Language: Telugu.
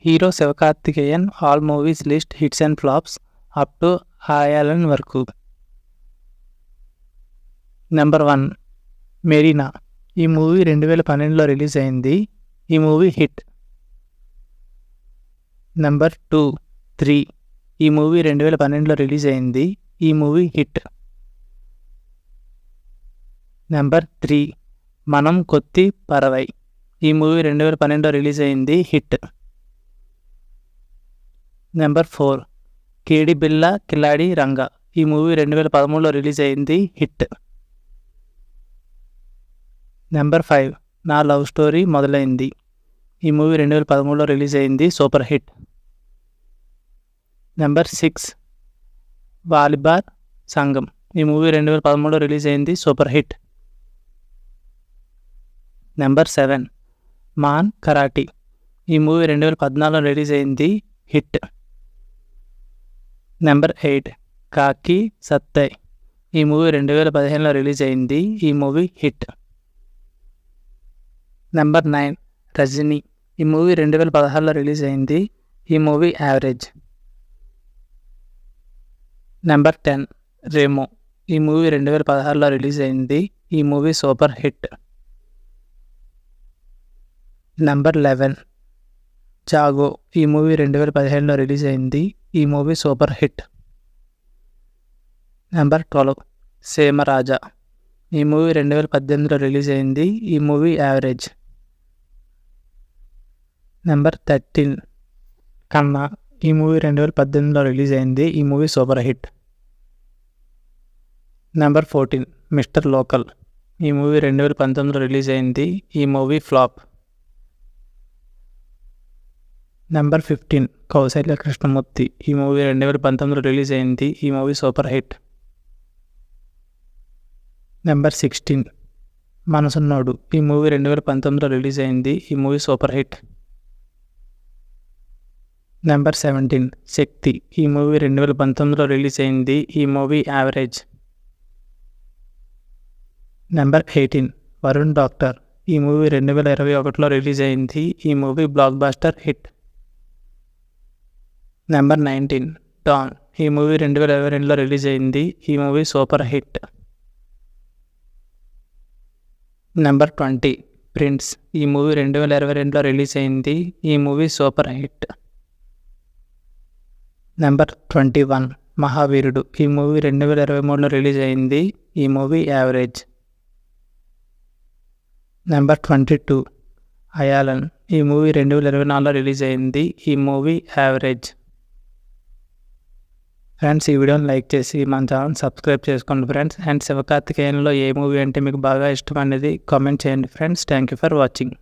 Hero Sivakarthikeyan all movies list hits and flops up to Ayalaan వరకు. నెంబర్ 1 మెరీనా. ఈ మూవీ 2012లో రిలీజ్ అయింది. ఈ మూవీ హిట్. నెంబర్ 2 3. ఈ మూవీ 2012లో రిలీజ్ అయింది. ఈ మూవీ హిట్. నెంబర్ 3 మనం కొత్తి పరవై. ఈ మూవీ 2012లో రిలీజ్ అయింది. హిట్. నెంబర్ 4 కేడి బిల్లా కిలాడి రంగా. ఈ మూవీ 2013లో రిలీజ్ అయింది. Hit. Number 5 Naa love story Modalaindi. ఈ మూవీ 2013లో రిలీజ్ అయింది. Super hit. Number 6 Valibar Sangam. ఈ మూవీ 2013లో రిలీజ్ అయింది. Super hit. Number 7 Maan Karate. ఈ మూవీ 2014లో రిలీజ్ అయింది. హిట్. నెంబర్ 8 కాకి సత్తై. ఈ మూవీ 2015లో రిలీజ్ అయింది. ఈ మూవీ హిట్. నెంబర్ 9 రజనీ. ఈ మూవీ 2016లో రిలీజ్ అయింది. ఈ మూవీ యావరేజ్. నెంబర్ 10 రేమో. ఈ మూవీ 2016లో రిలీజ్ అయింది. ఈ మూవీ సూపర్ హిట్. నెంబర్ 11 జాగో. ఈ మూవీ 2015లో రిలీజ్ అయింది. ఈ movie super hit. Number 12 Seema Raja. ఈ మూవీ 2018లో రిలీజ్ అయింది. ఈ మూవీ యావరేజ్. నెంబర్ 13 కన్నా. ఈ మూవీ 2018లో రిలీజ్ అయింది. ఈ movie super hit. Number 14 mister local. ఈ మూవీ 2019లో రిలీజ్ అయింది. ఈ movie flop. Number 15 Kousalya Krishnamurthy. ఈ మూవీ 2019లో రిలీజ్ అయింది. ఈ movie super hit. Number 16 Manasunnodu. ఈ మూవీ 2019లో రిలీజ్ అయింది. ఈ movie super hit. Number 17 Shakti. ఈ మూవీ 2019లో రిలీజ్ అయింది. ఈ movie average. Number 18 Varun doctor. ఈ మూవీ 2021లో రిలీజ్ అయింది. ఈ movie blockbuster hit. Number 19 don. ఈ మూవీ 2022లో రిలీజ్ అయింది. ఈ movie super hit. Number 20 prince. ఈ మూవీ 2022లో రిలీజ్ అయింది. ఈ మూవీ సూపర్ హిట్. నెంబర్ 21 మహావీరుడు. ఈ మూవీ 2023లో రిలీజ్ అయింది. ఈ మూవీ యావరేజ్. నెంబర్ 22 అయాలన్. ఈ మూవీ 2024లో రిలీజ్ అయింది. ఈ మూవీ యావరేజ్. ఫ్రెండ్స్, ఈ వీడియోని లైక్ చేసి మన ఛానల్ సబ్స్క్రైబ్ చేసుకోండి ఫ్రెండ్స్. అండ్ శివకార్తికేయన్లో ఏ మూవీ అంటే మీకు బాగా ఇష్టం అనేది కామెంట్ చేయండి friends. Thank you for watching.